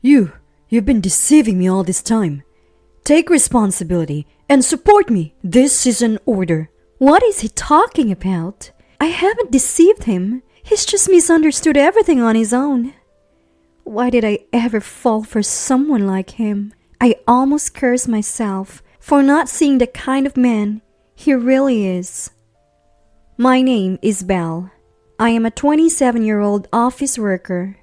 You've been deceiving me all this time. Take responsibility and support me. This is an order. What is he talking about? I haven't deceived him. He's just misunderstood everything on his own. Why did I ever fall for someone like him? I almost curse myself for not seeing the kind of man he really is. My name is Belle. I am a 27-year-old office worker.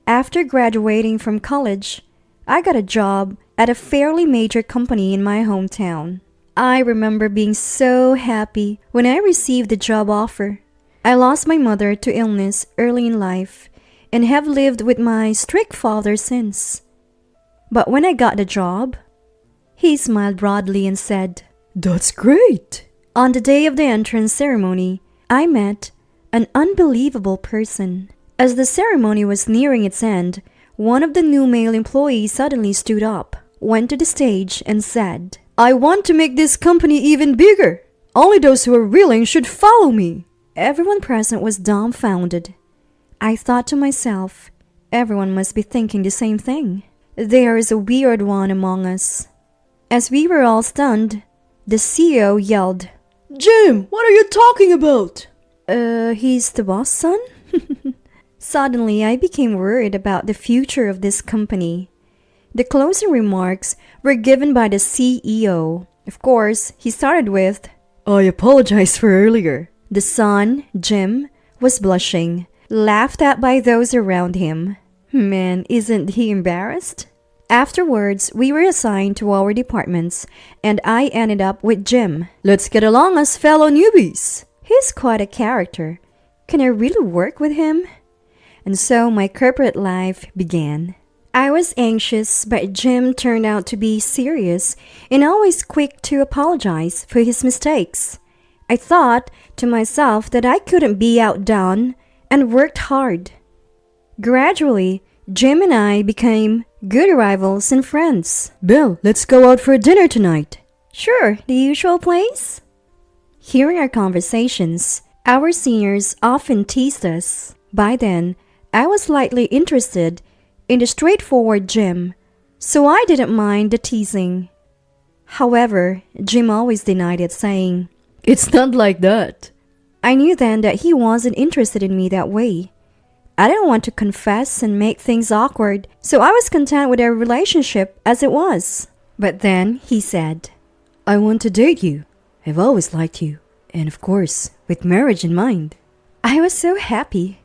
After graduating from college, I got a job at a fairly major company in my hometown. I remember being so happy when I received the job offer. I lost my mother to illness early in life and have lived with my strict father since. But when I got the job, he smiled broadly and said, "That's great." On the day of the entrance ceremony, I met an unbelievable person. As the ceremony was nearing its end, one of the new male employees suddenly stood up, went to the stage, and said, "I want to make this company even bigger. Only those who are willing should follow me." Everyone present was dumbfounded. I thought to myself, everyone must be thinking the same thing. There is a weird one among us. As we were all stunned, the CEO yelled, "Jim, what are you talking about?" He's the boss, son?" Suddenly, I became worried about the future of this company. The closing remarks were given by the CEO. Of course, he started with, "I apologize for earlier." The son, Jim, was blushing, laughed at by those around him. Man, isn't he embarrassed? Afterwards, we were assigned to our departments, and I ended up with Jim. "Let's get along as fellow newbies." He's quite a character. Can I really work with him? And so my corporate life began. I was anxious, but Jim turned out to be serious and always quick to apologize for his mistakes. I thought to myself that I couldn't be outdone and worked hard. Gradually, Jim and I became good rivals and friends. "Bill, let's go out for dinner tonight." "Sure, the usual place?" Hearing our conversations, our seniors often teased us. By then, I was slightly interested in the straightforward Jim, so I didn't mind the teasing. However, Jim always denied it, saying, "It's not like that." I knew then that he wasn't interested in me that way. I didn't want to confess and make things awkward, so I was content with our relationship as it was. But then he said, "I want to date you. I've always liked you. And of course, with marriage in mind." I was so happy.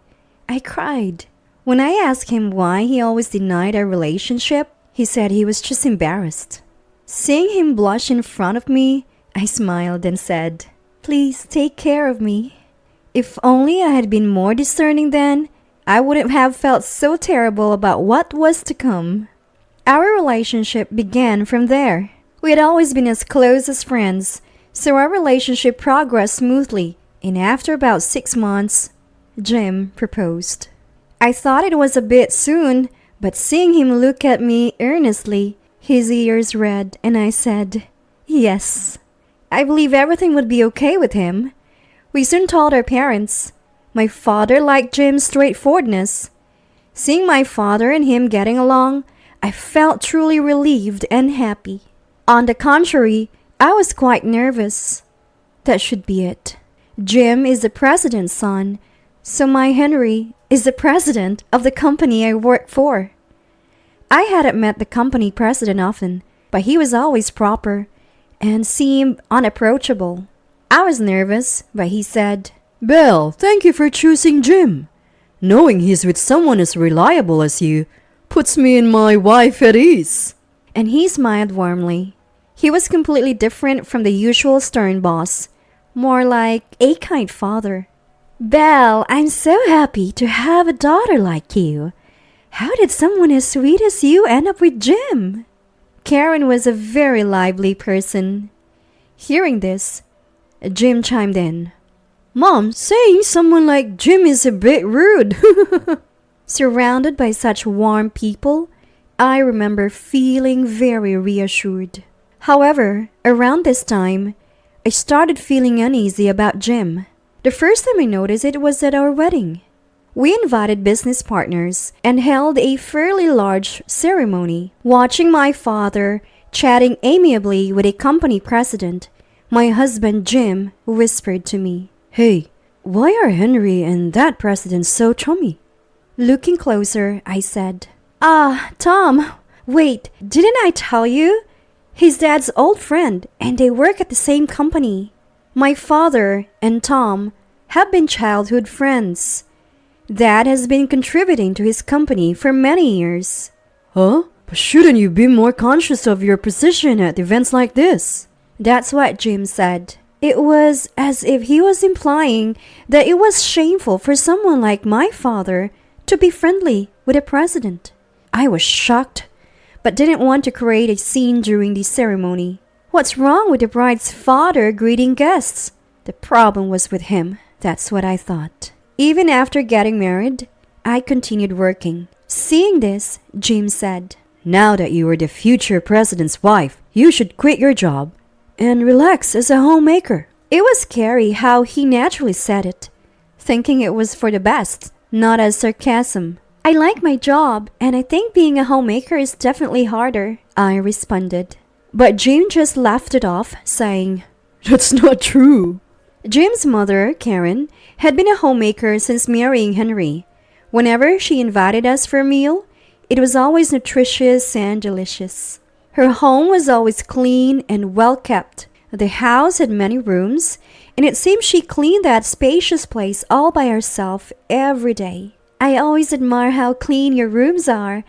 I cried. When I asked him why he always denied our relationship, he said he was just embarrassed. Seeing him blush in front of me, I smiled and said, "Please take care of me." If only I had been more discerning then, I wouldn't have felt so terrible about what was to come. Our relationship began from there. We had always been as close as friends, so our relationship progressed smoothly, and after about 6 months, Jim proposed. I thought it was a bit soon, but seeing him look at me earnestly, his ears red, and I said, "Yes." I believe everything would be okay with him. We soon told our parents. My father liked Jim's straightforwardness. Seeing my father and him getting along, I felt truly relieved and happy. On the contrary, I was quite nervous. That should be it. Jim is the president's son, so my Henry is the president of the company I work for. I hadn't met the company president often, but he was always proper and seemed unapproachable. I was nervous, but he said, "Belle, thank you for choosing Jim. Knowing he's with someone as reliable as you puts me and my wife at ease." And he smiled warmly. He was completely different from the usual stern boss, more like a kind father. "Belle, I'm so happy to have a daughter like you. How did someone as sweet as you end up with Jim?" Karen was a very lively person. Hearing this, Jim chimed in. "Mom, saying someone like Jim is a bit rude." Surrounded by such warm people, I remember feeling very reassured. However, around this time, I started feeling uneasy about Jim. The first time I noticed it was at our wedding. We invited business partners and held a fairly large ceremony. Watching my father chatting amiably with a company president, my husband Jim whispered to me, Hey, why are Henry and that president so chummy? Looking closer, I said, Tom, wait, didn't I tell you? He's Dad's old friend and they work at the same company. My father and Tom have been childhood friends. Dad has been contributing to his company for many years. Huh? But shouldn't you be more conscious of your position at events like this? That's what Jim said. It was as if he was implying that it was shameful for someone like my father to be friendly with a president. I was shocked, but didn't want to create a scene during the ceremony. What's wrong with the bride's father greeting guests? The problem was with him. That's what I thought. Even after getting married, I continued working. Seeing this, Jim said, Now that you are the future president's wife, you should quit your job and relax as a homemaker. It was scary how he naturally said it, thinking it was for the best, not as sarcasm. I like my job, and I think being a homemaker is definitely harder, I responded. But Jim just laughed it off, saying, That's not true. Jim's mother, Karen, had been a homemaker since marrying Henry. Whenever she invited us for a meal, it was always nutritious and delicious. Her home was always clean and well kept. The house had many rooms, and it seemed she cleaned that spacious place all by herself every day. I always admire how clean your rooms are.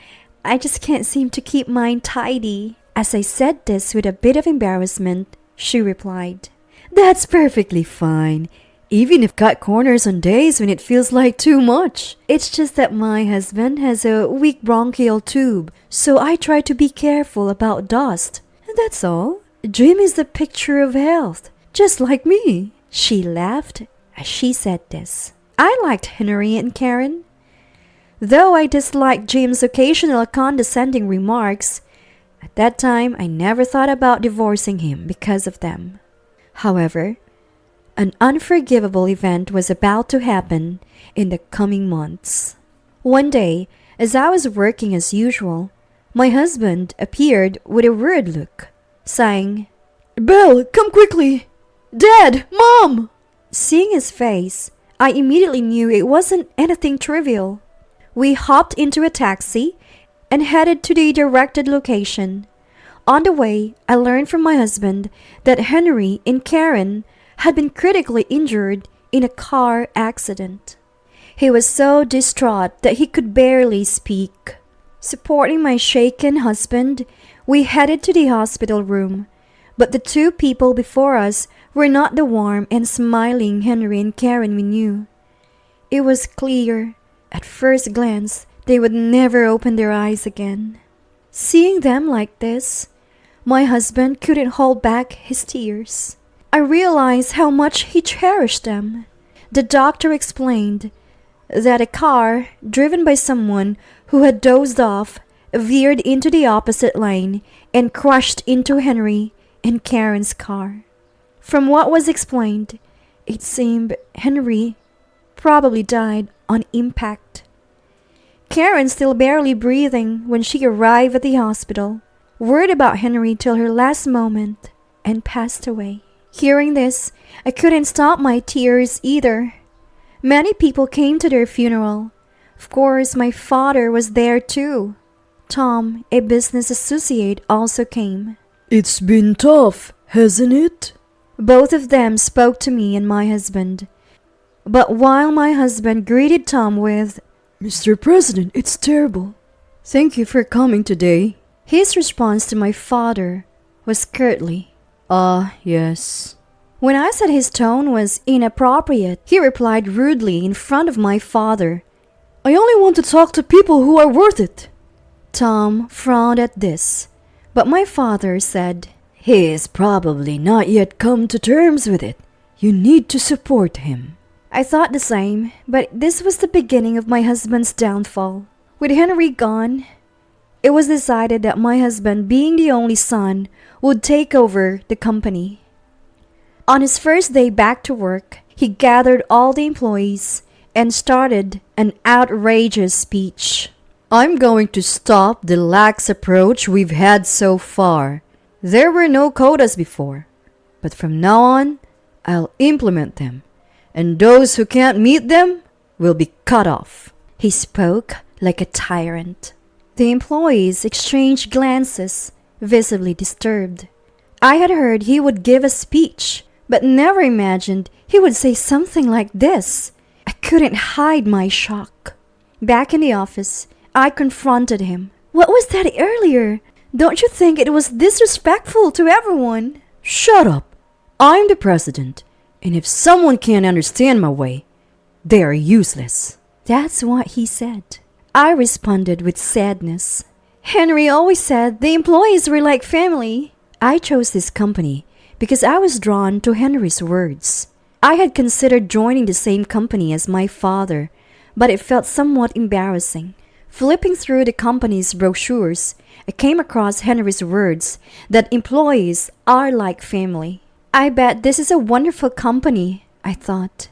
I just can't seem to keep mine tidy. As I said this with a bit of embarrassment, she replied, That's perfectly fine, even if cut corners on days when it feels like too much. It's just that my husband has a weak bronchial tube, so I try to be careful about dust. That's all. Jim is the picture of health, just like me. She laughed as she said this. I liked Henry and Karen. Though I disliked Jim's occasional condescending remarks, at that time I never thought about divorcing him because of them. However, an unforgivable event was about to happen in the coming months. One day, as I was working as usual, my husband appeared with a worried look, saying, Belle, come quickly! Dad! Mom! Seeing his face, I immediately knew it wasn't anything trivial. We hopped into a taxi and headed to the directed location. On the way, I learned from my husband that Henry and Karen had been critically injured in a car accident. He was so distraught that he could barely speak. Supporting my shaken husband, we headed to the hospital room. But the two people before us were not the warm and smiling Henry and Karen we knew. It was clear, at first glance, they would never open their eyes again. Seeing them like this, my husband couldn't hold back his tears. I realized how much he cherished them. The doctor explained that a car driven by someone who had dozed off veered into the opposite lane and crashed into Henry and Karen's car. From what was explained, it seemed Henry probably died on impact. Karen still barely breathing when she arrived at the hospital, worried about Henry till her last moment, and passed away. Hearing this, I couldn't stop my tears either. Many people came to their funeral. Of course, my father was there too. Tom, a business associate, also came. It's been tough, hasn't it? Both of them spoke to me and my husband. But while my husband greeted Tom with, Mr. President, it's terrible. Thank you for coming today. His response to my father was curtly, Yes. When I said his tone was inappropriate, he replied rudely in front of my father, I only want to talk to people who are worth it. Tom frowned at this, but my father said, He is probably not yet come to terms with it. You need to support him. I thought the same, but this was the beginning of my husband's downfall. With Henry gone, it was decided that my husband, being the only son, would take over the company. On his first day back to work, he gathered all the employees and started an outrageous speech. I'm going to stop the lax approach we've had so far. There were no quotas before, but from now on, I'll implement them, and those who can't meet them will be cut off. He spoke like a tyrant. The employees exchanged glances, visibly disturbed. I had heard he would give a speech, but never imagined he would say something like this. I couldn't hide my shock. Back in the office, I confronted him. What was that earlier? Don't you think it was disrespectful to everyone? Shut up. I'm the president, and if someone can't understand my way, they are useless. That's what he said. I responded with sadness. Henry always said the employees were like family. I chose this company because I was drawn to Henry's words. I had considered joining the same company as my father, but it felt somewhat embarrassing. Flipping through the company's brochures, I came across Henry's words that employees are like family. I bet this is a wonderful company, I thought.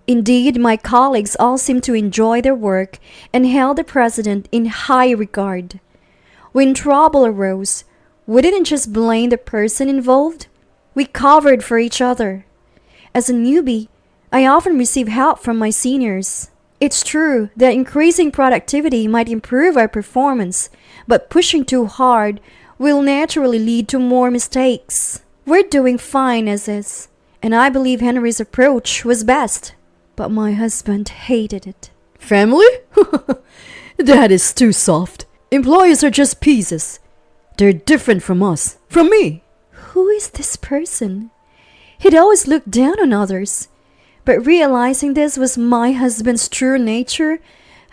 Indeed, my colleagues all seemed to enjoy their work and held the president in high regard. When trouble arose, we didn't just blame the person involved. We covered for each other. As a newbie, I often received help from my seniors. It's true that increasing productivity might improve our performance, but pushing too hard will naturally lead to more mistakes. We're doing fine as is, and I believe Henry's approach was best. But my husband hated it. Family? That is too soft. Employees are just pieces. They're different from us, from me. Who is this person? He'd always looked down on others. But realizing this was my husband's true nature,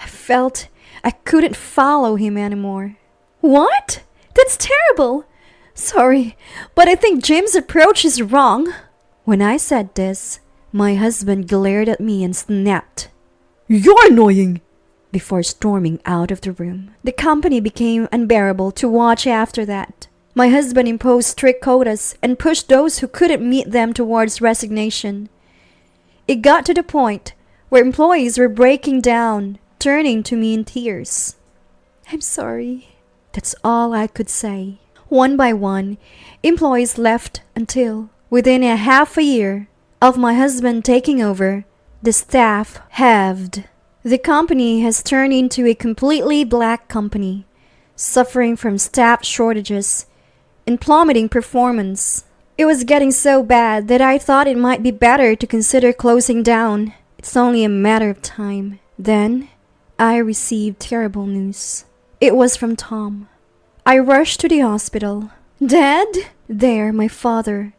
I felt I couldn't follow him anymore. What? That's terrible. Sorry, but I think Jim's approach is wrong. When I said this, my husband glared at me and snapped, You're annoying! Before storming out of the room. The company became unbearable to watch after that. My husband imposed strict quotas and pushed those who couldn't meet them towards resignation. It got to the point where employees were breaking down, turning to me in tears. I'm sorry. That's all I could say. One by one, employees left until, within a half a year of my husband taking over, the staff halved. The company has turned into a completely black company, suffering from staff shortages and plummeting performance. It was getting so bad that I thought it might be better to consider closing down. It's only a matter of time. Then, I received terrible news. It was from Tom. I rushed to the hospital. Dad? There, my father,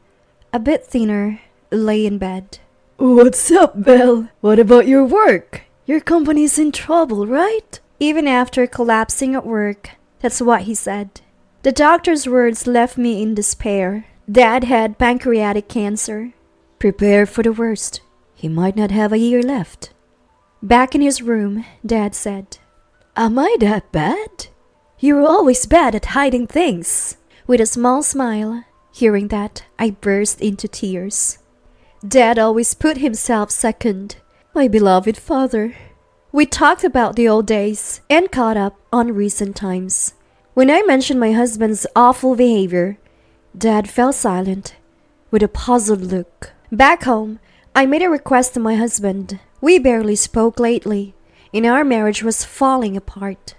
a bit thinner, lay in bed. What's up, Belle? What about your work? Your company's in trouble, right? Even after collapsing at work, that's what he said. The doctor's words left me in despair. Dad had pancreatic cancer. Prepare for the worst. He might not have a year left. Back in his room, Dad said, Am I that bad? You were always bad at hiding things. With a small smile, hearing that, I burst into tears. Dad always put himself second. My beloved father. We talked about the old days and caught up on recent times. When I mentioned my husband's awful behavior, Dad fell silent with a puzzled look. Back home, I made a request to my husband. We barely spoke lately, and our marriage was falling apart.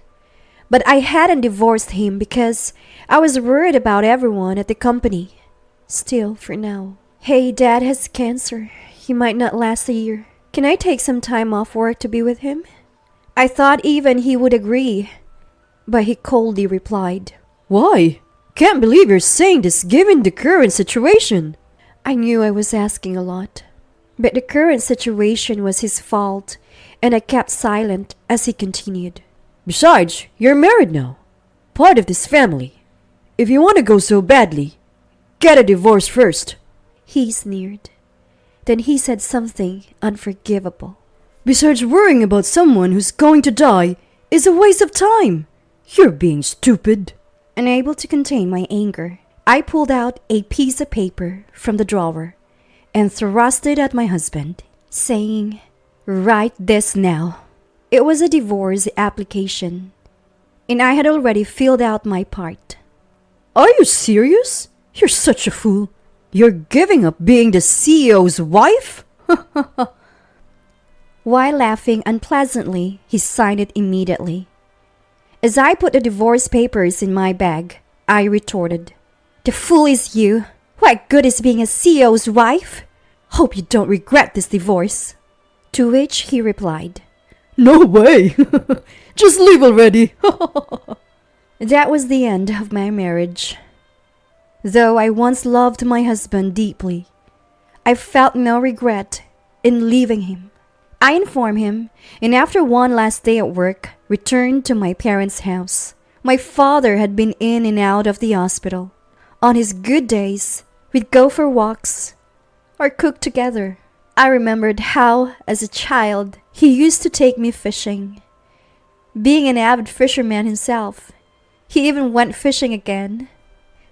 But I hadn't divorced him because I was worried about everyone at the company. Still, for now. Hey, Dad has cancer. He might not last a year. Can I take some time off work to be with him? I thought even he would agree, but he coldly replied, Why? Can't believe you're saying this given the current situation. I knew I was asking a lot, but the current situation was his fault, and I kept silent as he continued. Besides, you're married now, part of this family. If you want to go so badly, get a divorce first. He sneered. Then he said something unforgivable. Besides, worrying about someone who's going to die is a waste of time. You're being stupid. Unable to contain my anger, I pulled out a piece of paper from the drawer and thrust it at my husband, saying, Write this now." It was a divorce application, and I had already filled out my part. Are you serious? You're such a fool. You're giving up being the CEO's wife? While laughing unpleasantly, he signed it immediately. As I put the divorce papers in my bag, I retorted, "The fool is you. What good is being a CEO's wife? Hope you don't regret this divorce." To which he replied, No way. Just leave already. That was the end of my marriage. Though I once loved my husband deeply, I felt no regret in leaving him. I informed him, and after one last day at work, returned to my parents' house. My father had been in and out of the hospital. On his good days, we'd go for walks or cook together. I remembered how, as a child, he used to take me fishing. Being an avid fisherman himself, he even went fishing again.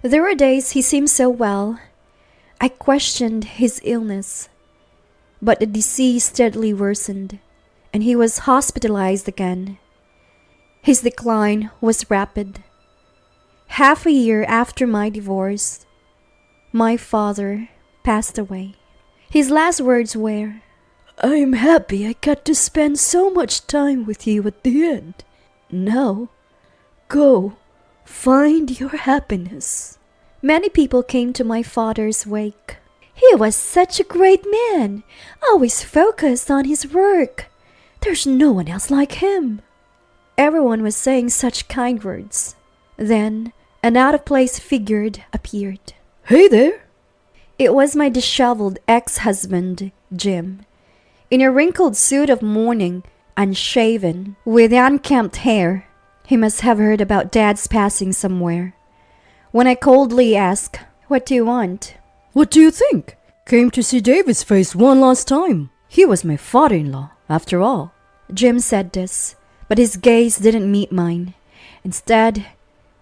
There were days he seemed so well, I questioned his illness. But the disease steadily worsened, and he was hospitalized again. His decline was rapid. Half a year after my divorce, my father passed away. His last words were, I'm happy I got to spend so much time with you at the end. Now, go, find your happiness. Many people came to my father's wake. He was such a great man, always focused on his work. There's no one else like him. Everyone was saying such kind words. Then, an out-of-place figure appeared. Hey there. It was my disheveled ex-husband, Jim. In a wrinkled suit of mourning, unshaven, with unkempt hair. He must have heard about Dad's passing somewhere. When I coldly asked, "What do you want?" What do you think? Came to see David's face one last time. He was my father-in-law, after all. Jim said this, but his gaze didn't meet mine. Instead,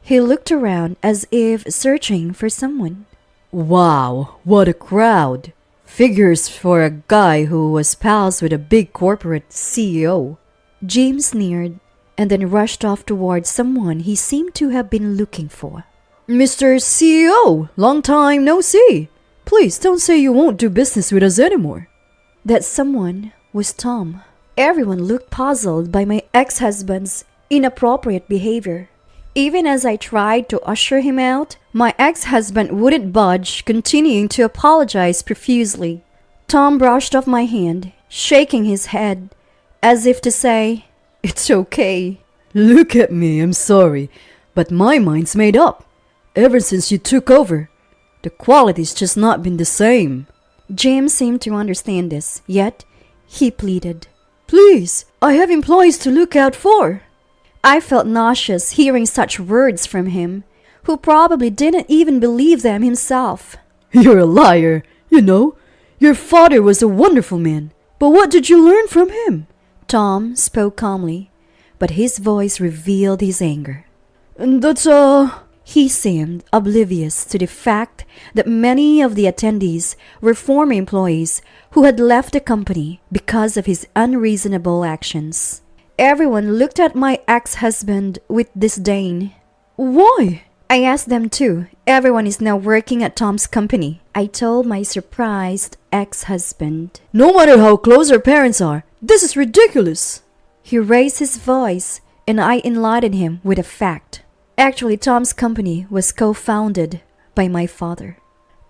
he looked around as if searching for someone. Wow, what a crowd. Figures for a guy who was pals with a big corporate CEO. Jim sneered and then rushed off towards someone he seemed to have been looking for. Mr. CEO, long time no see. Please don't say you won't do business with us anymore. That someone was Tom. Everyone looked puzzled by my ex-husband's inappropriate behavior. Even as I tried to usher him out, my ex-husband wouldn't budge, continuing to apologize profusely. Tom brushed off my hand, shaking his head, as if to say, It's okay. Look at me, I'm sorry, but my mind's made up. Ever since you took over, the quality's just not been the same. Jim seemed to understand this, yet he pleaded, Please, I have employees to look out for. I felt nauseous hearing such words from him, who probably didn't even believe them himself. You're a liar. You know, your father was a wonderful man. But what did you learn from him? Tom spoke calmly, but his voice revealed his anger. And that's, He seemed oblivious to the fact that many of the attendees were former employees who had left the company because of his unreasonable actions. Everyone looked at my ex-husband with disdain. Why? I asked them too. Everyone is now working at Tom's company, I told my surprised ex-husband. No matter how close our parents are, this is ridiculous. He raised his voice, and I enlightened him with a fact. Actually, Tom's company was co-founded by my father.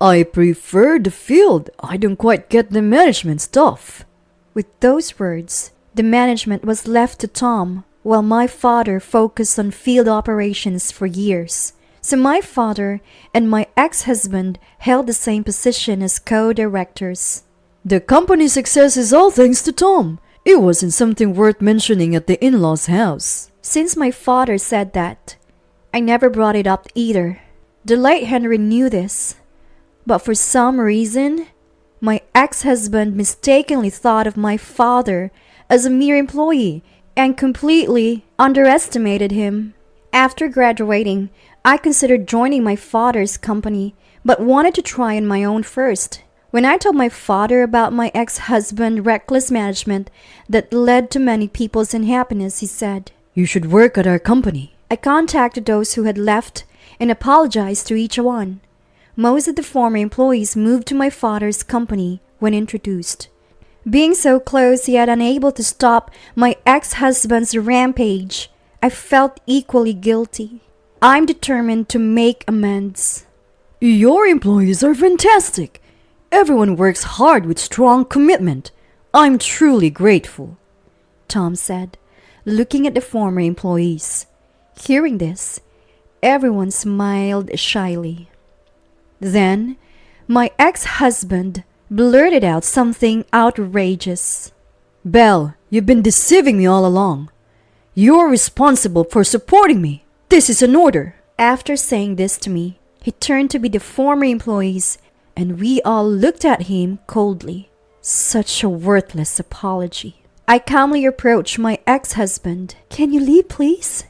I prefer the field. I don't quite get the management stuff. With those words, the management was left to Tom, while my father focused on field operations for years. So my father and my ex-husband held the same position as co-directors. The company's success is all thanks to Tom. It wasn't something worth mentioning at the in-laws' house. Since my father said that, I never brought it up either. The late Henry knew this, but for some reason, my ex-husband mistakenly thought of my father as a mere employee and completely underestimated him. After graduating, I considered joining my father's company, but wanted to try on my own first. When I told my father about my ex-husband's reckless management that led to many people's unhappiness, he said, "You should work at our company." I contacted those who had left and apologized to each one. Most of the former employees moved to my father's company when introduced. Being so close yet unable to stop my ex-husband's rampage, I felt equally guilty. I'm determined to make amends. "Your employees are fantastic. Everyone works hard with strong commitment. I'm truly grateful," Tom said, looking at the former employees. Hearing this, everyone smiled shyly. Then, my ex-husband blurted out something outrageous. "Belle, you've been deceiving me all along. You're responsible for supporting me. This is an order." After saying this to me, he turned to the former employees, and we all looked at him coldly. Such a worthless apology. I calmly approached my ex-husband. "Can you leave, please?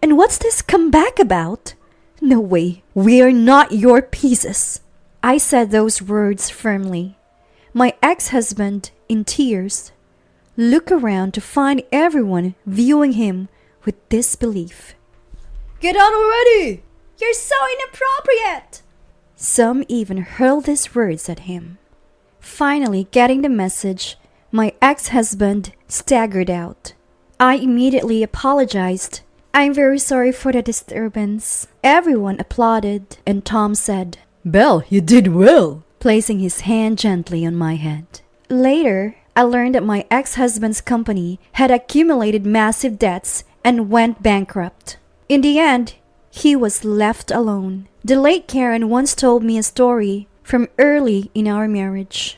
And what's this comeback about?" "No way. We are not your pieces." I said those words firmly. My ex-husband, in tears, looked around to find everyone viewing him with disbelief. "Get out already! You're so inappropriate!" Some even hurled these words at him. Finally, getting the message, my ex-husband staggered out. I immediately apologized. "I'm very sorry for the disturbance." Everyone applauded, and Tom said, "Belle, you did well," placing his hand gently on my head. Later, I learned that my ex-husband's company had accumulated massive debts and went bankrupt. In the end, he was left alone. The late Karen once told me a story from early in our marriage.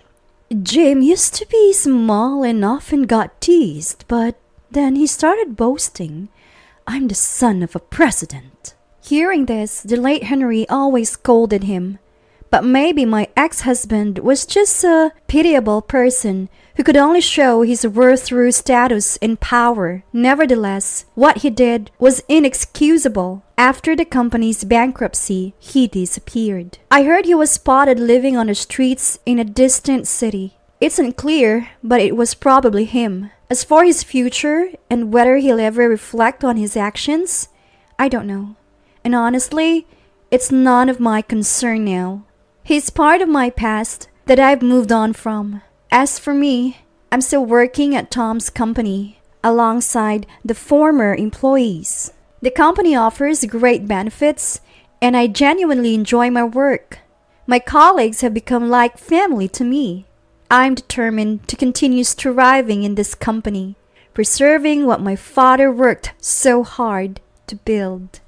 "Jim used to be small and often got teased, but then he started boasting, 'I'm the son of a president.'" Hearing this, the late Henry always scolded him. But maybe my ex-husband was just a pitiable person who could only show his worth through status and power. Nevertheless, what he did was inexcusable. After the company's bankruptcy, he disappeared. I heard he was spotted living on the streets in a distant city. It's unclear, but it was probably him. As for his future and whether he'll ever reflect on his actions, I don't know. And honestly, it's none of my concern now. He's part of my past that I've moved on from. As for me, I'm still working at Tom's company alongside the former employees. The company offers great benefits, and I genuinely enjoy my work. My colleagues have become like family to me. I'm determined to continue striving in this company, preserving what my father worked so hard to build.